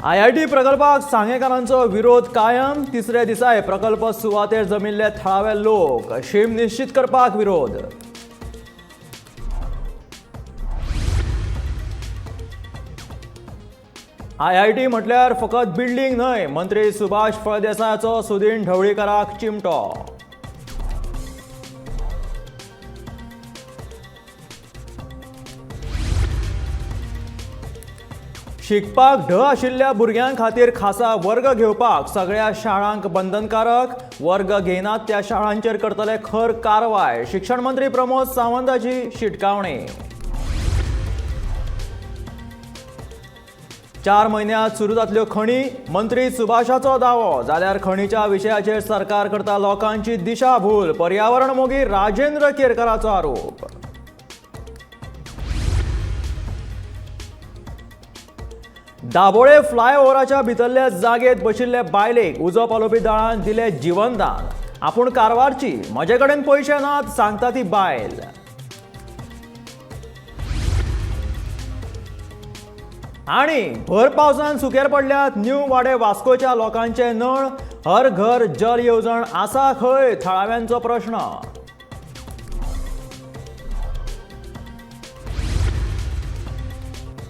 IIT प्रकल्पाक सांगेकारांचो विरोध कायम. तिसऱ्या दिसाय प्रकल्प सुवातेर जमिल्ले थळावे लोक. शीम निश्चित करपाक विरोध. IIT म्हटल्यार फकत बिल्डिंग न्हय. मंत्री सुभाष फळदेसायाचो सुदीन ढवळीकाराक चिमटो. शिकपाक ढ आशिल्ल्या भुरग्यां खातीर खासा वर्ग घेवपाक सगळ्या शाळांक बंधनकारक. वर्ग घेनात त्या शाळांचेर करतले खर कारवाय. शिक्षण मंत्री प्रमोद सावंताची शिटकावणी. 4 म्हयन्यांत सुरू जातल्यो खणी. मंत्री सुभाषाचो दावो. जाल्यार खणीच्या विशयाचेर सरकार करता लोकांची दिशाभूल. पर्यावरण मोगी राजेंद्र केरकाराचो आरोप. दाबोळे फ्लायओव्हराच्या भितरल्या जागेत बशिल्ले बायलेक उजो पालोवपी दळान दिले जीवनदान. आपूण कारवारची, म्हजे कडेन पयशे नात, सांगता ती बायल. आनी भर पावसान सुकेर पडल्यात न्यू वाडे वास्कोच्या लोकांचे नळ. हर घर जल येवजण आसा खंय? थळाव्यांचो प्रश्न.